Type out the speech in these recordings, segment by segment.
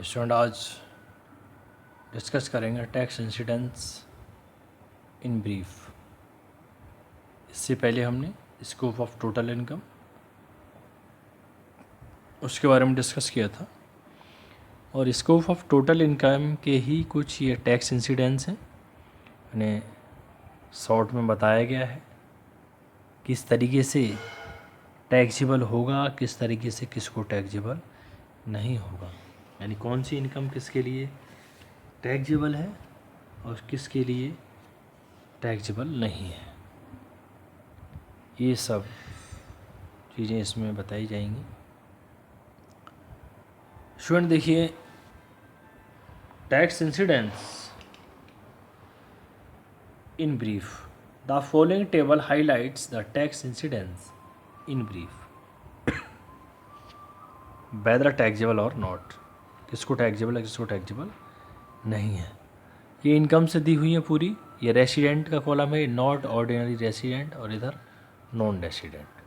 Student आज discuss करेंगे tax incidents in brief. इससे पहले हमने स्कोप ऑफ टोटल इनकम उसके बारे में डिस्कस किया था और स्कोप ऑफ टोटल इनकम के ही कुछ ये टैक्स इंसिडेंट्स हैं, उन्हें शॉर्ट में बताया गया है किस तरीके से टैक्सेबल होगा, किस तरीके से किसको टैक्सेबल नहीं होगा, यानी कौन सी इनकम किसके लिए टैक्सेबल है और किसके लिए टैक्सेबल नहीं है। ये सब चीज़ें इसमें बताई जाएंगी। स्टूडेंट देखिए, tax incidents in brief, the following table highlights the tax incidents in brief whether taxable और नॉट, किसको टैक्सेबल है किसको टैक्सेबल नहीं है। ये इनकम से दी हुई है पूरी। ये रेसिडेंट का कॉलम है, नॉट ऑर्डिनरी रेसिडेंट, और इधर नॉन रेसिडेंट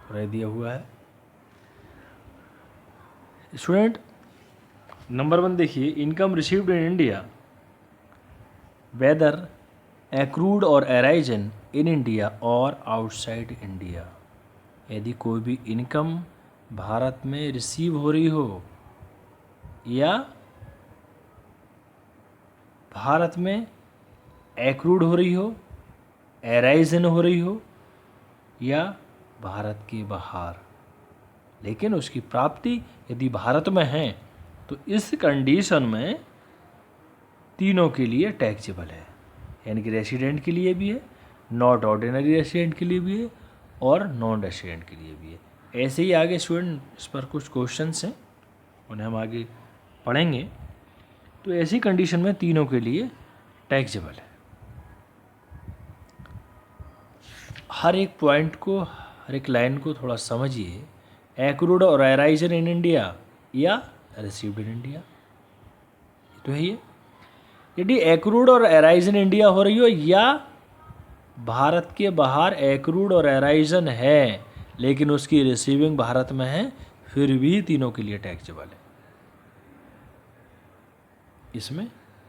पूरा दिया हुआ है। स्टूडेंट नंबर 1 देखिए, income received in India whether accrued और अराइजन इन इंडिया और आउटसाइड इंडिया। यदि कोई भी इनकम भारत में रिसीव हो रही हो या भारत में एक्रूड हो रही हो, एराइजन हो रही हो या भारत के बाहर, लेकिन उसकी प्राप्ति यदि भारत में है तो इस कंडीशन में तीनों के लिए टैक्सेबल है, यानी कि रेसिडेंट के लिए भी है, नॉट ऑर्डिनरी रेसिडेंट के लिए भी है और नॉन रेसिडेंट के लिए भी है। ऐसे ही आगे स्टूडेंट इस पर कुछ क्वेश्चंस हैं, उन्हें हम आगे पढ़ेंगे। तो ऐसी कंडीशन में तीनों के लिए टैक्सेबल है। हर एक पॉइंट को, हर एक लाइन को थोड़ा समझिए। एक्रूड और अराइजन इन इंडिया या रिसीव्ड इन इंडिया, तो है ये। यदि एक्रूड और अराइजन इंडिया हो रही हो या भारत के बाहर एक्रूड और अराइजन है लेकिन उसकी रिसीविंग भारत में है, फिर भी तीनों के लिए टैक्सेबल है। इसमें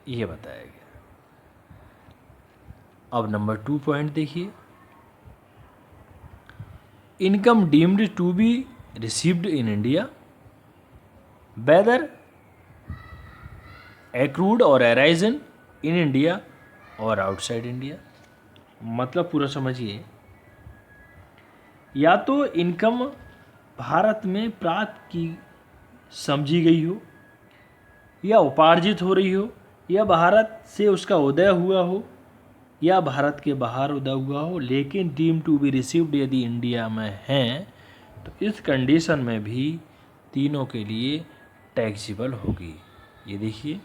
यह बताया गया। अब नंबर 2 पॉइंट देखिए, income deemed to be received in India whether accrued और अराइजन इन इंडिया और आउटसाइड इंडिया। मतलब पूरा समझिए, या तो इनकम भारत में प्राप्त की समझी गई हो या उपार्जित हो रही हो या भारत से उसका उदय हुआ हो या भारत के बाहर उदय हुआ हो, लेकिन डीम टू बी रिसीव्ड यदि इंडिया में है तो इस कंडीशन में भी तीनों के लिए टैक्सेबल होगी। ये देखिए,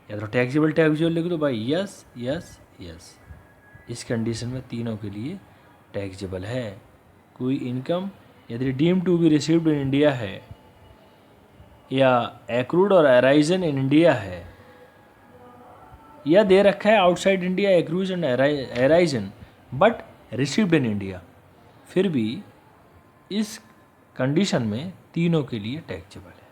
या तो टैक्सेबल लिख दो भाई, यस यस यस। इस कंडीशन में तीनों के लिए टैक्सेबल है। कोई इनकम यदि deem to be received in India है या एक्रूड और अराइजन इन इंडिया है या दे रखा है outside India accrued and arisen but received in India, फिर भी इस कंडीशन में तीनों के लिए टैक्सेबल है।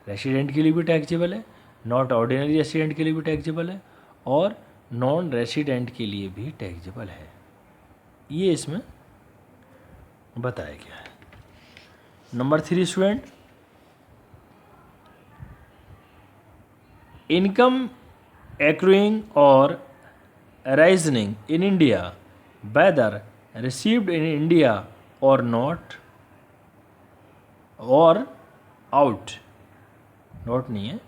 रेसिडेंट के लिए भी टैक्सेबल है, नॉट ऑर्डिनरी रेसिडेंट के लिए भी टैक्सेबल है और नॉन रेसिडेंट के लिए भी टैक्सेबल है। ये इसमें बताया गया है। Number 3 student, income accruing or arising in India whether received in India or not or out, not नहीं है,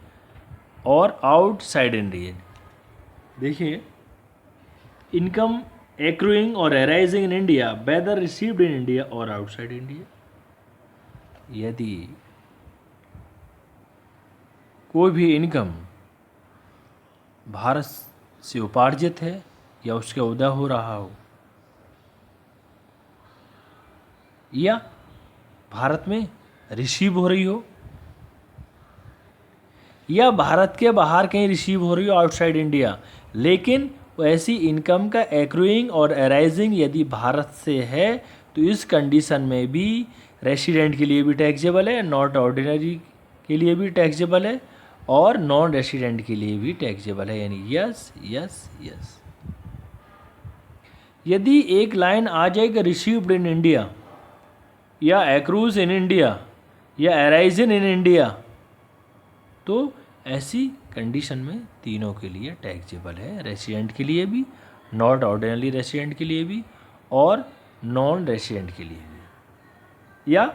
और आउटसाइड इंडिया। देखिए, इनकम accruing और arising in India whether received in India or outside India। यदि कोई भी income Bharat से उपार्जित है या उसका उदय हो रहा हो या भारत में रिसीव हो रही हो या भारत के बाहर कहीं रिसीव हो रही हो आउटसाइड इंडिया, लेकिन ऐसी इनकम का एक्रूइंग और अराइजिंग यदि भारत से है तो इस कंडीशन में भी रेसिडेंट के लिए भी टैक्सेबल है, नॉट ऑर्डिनरी के लिए भी टैक्सेबल है और नॉन रेसिडेंट के लिए भी टैक्सेबल है, यानी यस यस यस। यदि एक लाइन आ जाएगा रिसीव्ड इन इंडिया या एक्रूज इन इंडिया या अराइजन इन इंडिया, तो ऐसी कंडीशन में तीनों के लिए टैक्सेबल है, रेसिडेंट के लिए भी, नॉट ऑर्डिनरी रेसिडेंट के लिए भी और नॉन रेसिडेंट के लिए भी। या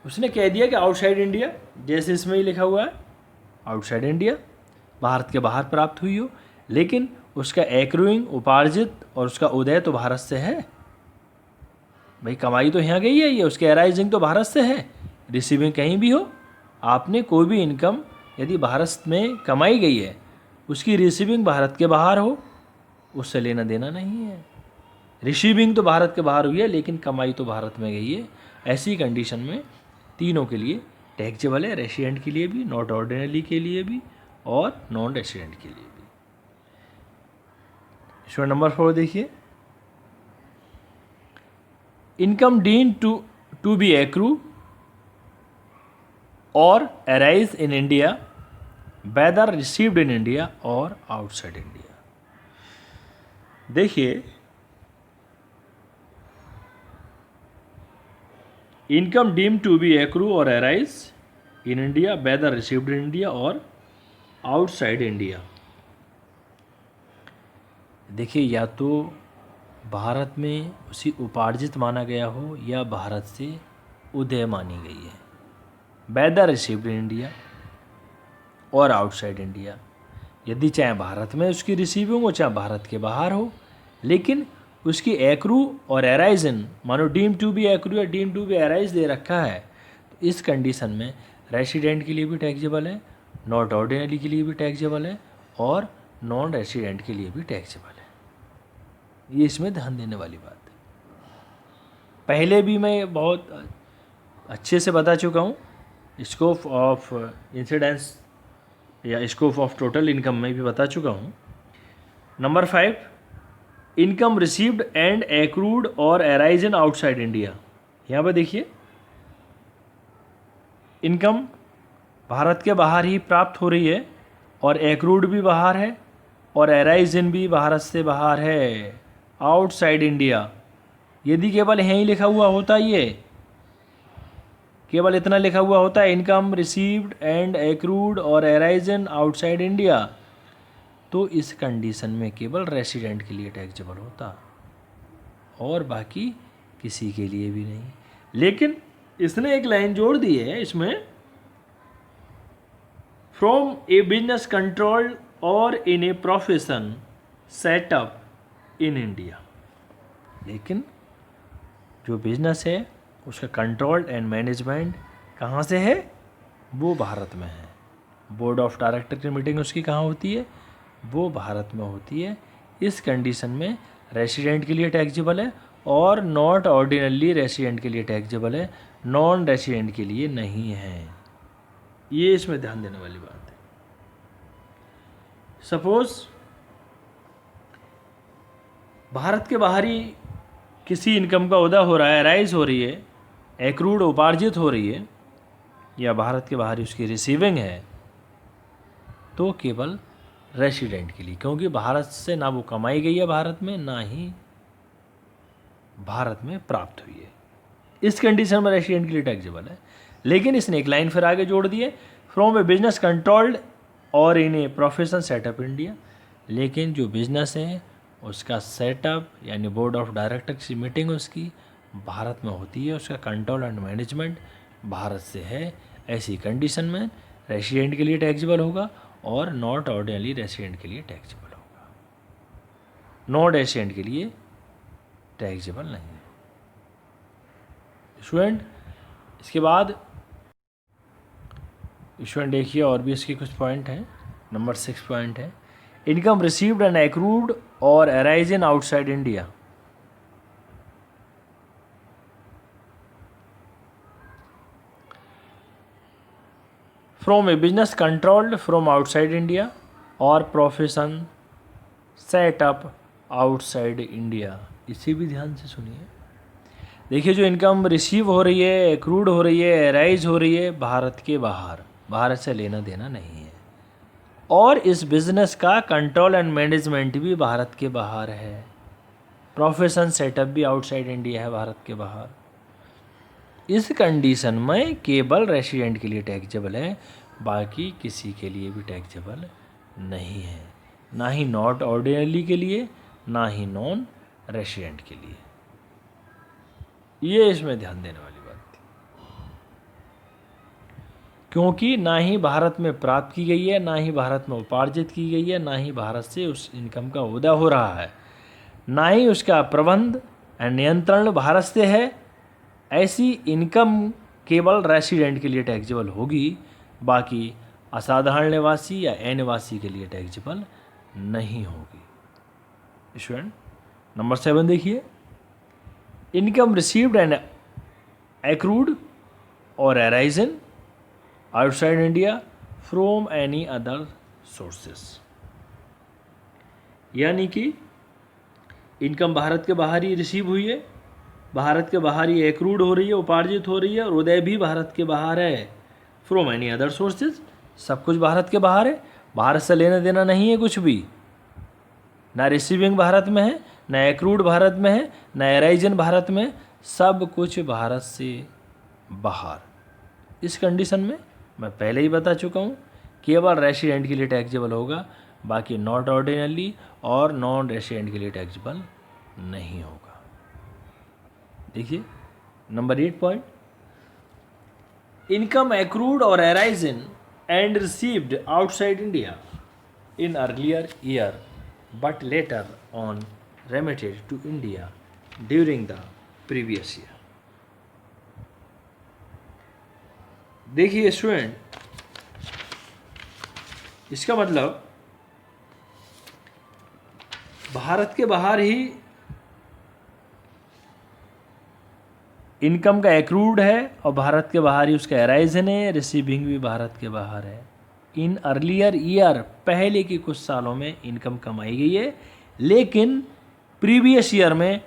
उसने कह दिया कि आउटसाइड इंडिया, जैसे इसमें ही लिखा हुआ है आउटसाइड इंडिया, भारत के बाहर प्राप्त हुई हो, लेकिन उसका एक्रूइंग उपार्जित और उसका उदय तो भारत से है, भाई कमाई तो यहाँ गई है, ये उसके अराइजिंग तो भारत से है, रिसीविंग कहीं भी हो, आपने कोई भी इनकम यदि भारत में कमाई गई है, उसकी रिसीविंग भारत के बाहर हो, उससे लेना देना नहीं है। रिसीविंग तो भारत के बाहर हुई है लेकिन कमाई तो भारत में गई है, ऐसी कंडीशन में तीनों के लिए टैक्सेबल है, रेसिडेंट के लिए भी, नॉट ऑर्डिनरी के लिए भी और नॉन रेसिडेंट के लिए भी। क्वेश्चन नंबर 4 देखिए, income deemed to be accrue और arise in India whether received in India और आउटसाइड इंडिया। देखिए, income deemed to be accrue और arise in India whether received in India और आउटसाइड इंडिया। देखिए, या तो भारत में उसी उपार्जित माना गया हो या भारत से उदय मानी गई है, वेदर रिसीव्ड इन इंडिया और आउटसाइड इंडिया। यदि चाहे भारत में उसकी रिसीविंग हो चाहे भारत के बाहर हो, लेकिन उसकी एक्रू और एराइजन मानो डीम टू बी एक्रू या डीम टू बी एराइज दे रखा है, तो इस कंडीशन में रेसिडेंट के लिए भी टैक्सेबल है, नॉट ऑर्डिनरी के लिए भी टैक्सेबल है और नॉन रेसिडेंट के लिए भी टैक्सेबल है। ये इसमें ध्यान देने वाली बात है। पहले भी मैं बहुत अच्छे से बता चुका हूँ, स्कोप ऑफ इंसिडेंस या स्कोप ऑफ टोटल इनकम में भी बता चुका हूँ। Number 5, income received and accrued और अराइजन आउटसाइड इंडिया। यहाँ पर देखिए, इनकम भारत के बाहर ही प्राप्त हो रही है और एक्रूड भी बाहर है और अराइजन भी भारत से बाहर है, आउटसाइड इंडिया। यदि केवल यहीं लिखा हुआ होता, ये केवल इतना लिखा हुआ होता है इनकम रिसीव्ड एंड एक्रूड और अराइजन आउटसाइड इंडिया, तो इस कंडीशन में केवल रेसिडेंट के लिए टैक्सेबल होता और बाकी किसी के लिए भी नहीं। लेकिन इसने एक लाइन जोड़ दी है इसमें, फ्रॉम ए बिजनेस कंट्रोल्ड और in a profession setup in India. लेकिन जो बिजनेस है उसका कंट्रोल एंड मैनेजमेंट कहाँ से है, वो भारत में है। बोर्ड ऑफ डायरेक्टर की मीटिंग उसकी कहाँ होती है, वो भारत में होती है। इस कंडीशन में रेसिडेंट के लिए टैक्सेबल है और नॉट ऑर्डिनरी रेसिडेंट के लिए टैक्सेबल है, नॉन रेसिडेंट के लिए नहीं है। ये इसमें ध्यान देने वाली बात है। सपोज भारत के बाहरी किसी इनकम का उदय हो रहा है, राइज हो रही है, एक्रूड उपार्जित हो रही है, या भारत के बाहर उसकी रिसीविंग है, तो केवल रेसिडेंट के लिए, क्योंकि भारत से ना वो कमाई गई है भारत में, ना ही भारत में प्राप्त हुई है। इस कंडीशन में रेसिडेंट के लिए टैक्सेबल है। लेकिन इसने एक लाइन फिर आगे जोड़ दी है, फ्रॉम ए बिजनेस कंट्रोल्ड और in a profession setup India. लेकिन जो बिजनेस है उसका सेटअप यानी बोर्ड ऑफ डायरेक्टर की मीटिंग उसकी भारत में होती है, उसका कंट्रोल एंड मैनेजमेंट भारत से है। ऐसी कंडीशन में रेसिडेंट के लिए टैक्सेबल होगा और नॉट ऑर्डिनरी रेसिडेंट के लिए टैक्सेबल होगा, नॉन रेसिडेंट के लिए टैक्सेबल नहीं है। स्टूडेंट, इसके बाद स्टूडेंट देखिए और भी इसके कुछ पॉइंट हैं। नंबर 6 पॉइंट है, इनकम रिसीव्ड एंड एक्रूड और arisen outside India. From A business controlled from outside India और प्रोफेशन सेटअप आउटसाइड इंडिया। इसे भी ध्यान से सुनिए। देखिए जो इनकम रिसीव हो रही है, एक्रूड हो रही है, राइज हो रही है भारत के बाहर, भारत से लेना देना नहीं है, और इस बिजनेस का कंट्रोल एंड मैनेजमेंट भी भारत के बाहर है, प्रोफेशन सेटअप भी आउटसाइड इंडिया है, भारत के बाहर। इस कंडीशन में केवल रेसिडेंट के लिए टैक्सेबल है, बाकी किसी के लिए भी टैक्सेबल नहीं है, ना ही नॉट ऑर्डिनरी के लिए, ना ही नॉन रेसिडेंट के लिए। ये इसमें ध्यान देने वाली बात थी, क्योंकि ना ही भारत में प्राप्त की गई है, ना ही भारत में उपार्जित की गई है, ना ही भारत से उस इनकम का उदय हो रहा है, ना ही उसका प्रबंध एंड नियंत्रण भारत से है। ऐसी इनकम केवल रेसिडेंट के लिए टैक्सेबल होगी, बाकी असाधारण निवासी या अनिवासी के लिए टैक्सेबल नहीं होगी। स्टूडेंट नंबर 7 देखिए, इनकम रिसीव्ड एंड एक्रूड और arisen outside India from any other sources. यानी कि इनकम भारत के बाहर ही रिसीव हुई है, भारत के बाहर ही एक्रूड हो रही है, उपार्जित हो रही है, और उदय भी भारत के बाहर है, फ्रॉम एनी अदर सोर्सेज, सब कुछ भारत के बाहर है, भारत से लेना देना नहीं है कुछ भी, ना रिसीविंग भारत में है, ना एक्रूड भारत में है, ना अराइजन भारत में, सब कुछ भारत से बाहर। इस कंडीशन में मैं पहले ही बता चुका हूँ, केवल रेसिडेंट के लिए टैक्सेबल होगा, बाकी नॉट ऑर्डिनरी और नॉन रेसिडेंट के लिए टैक्सेबल नहीं होगा। देखिए नंबर 8 पॉइंट, इनकम एक्रूड और arisen and received outside India in earlier year but later on remitted to India during the previous year। देखिए स्टूडेंट, इसका मतलब भारत के बाहर ही इनकम का एक्रूड है और भारत के बाहर ही उसका अराइजन है, रिसीविंग भी भारत के बाहर है। इन अर्लियर ईयर, पहले के कुछ सालों में इनकम कमाई गई है, लेकिन प्रीवियस ईयर में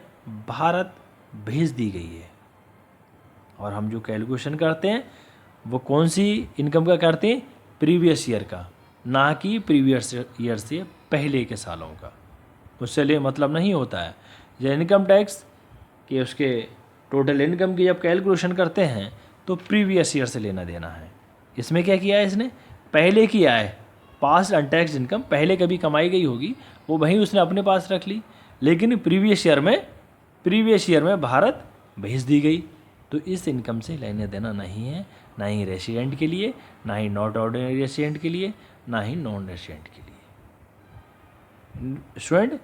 भारत भेज दी गई है। और हम जो कैलकुलेशन करते हैं वो कौन सी इनकम का करते हैं, प्रीवियस ईयर का, ना कि प्रीवियस ईयर से पहले के सालों का। उससे लिए मतलब नहीं होता है, जब इनकम टैक्स के उसके टोटल इनकम की जब कैलकुलेशन करते हैं तो प्रीवियस ईयर से लेना देना है। इसमें क्या किया है इसने, पहले किया है, पास्ट अनटैक्स इनकम पहले कभी कमाई गई होगी वो वहीं उसने अपने पास रख ली, लेकिन प्रीवियस ईयर में भारत भेज दी गई, तो इस इनकम से लेने देना नहीं है, ना ही रेसिडेंट के लिए, ना ही नॉट ऑर्डिनरी रेसिडेंट के लिए, ना ही नॉन रेसिडेंट के लिए। स्टूडेंट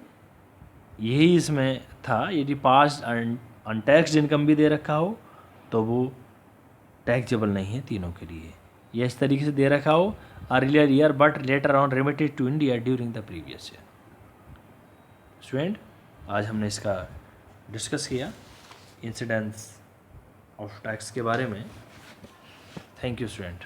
यही इसमें था, यदि पास्ट अनटैक्स्ड इनकम भी दे रखा हो तो वो टैक्सेबल नहीं है तीनों के लिए। यह इस तरीके से दे रखा हो, earlier year but later on remitted to India during the previous year. Student आज हमने इसका डिस्कस किया, इंसिडेंस ऑफ टैक्स के बारे में। Thank you student.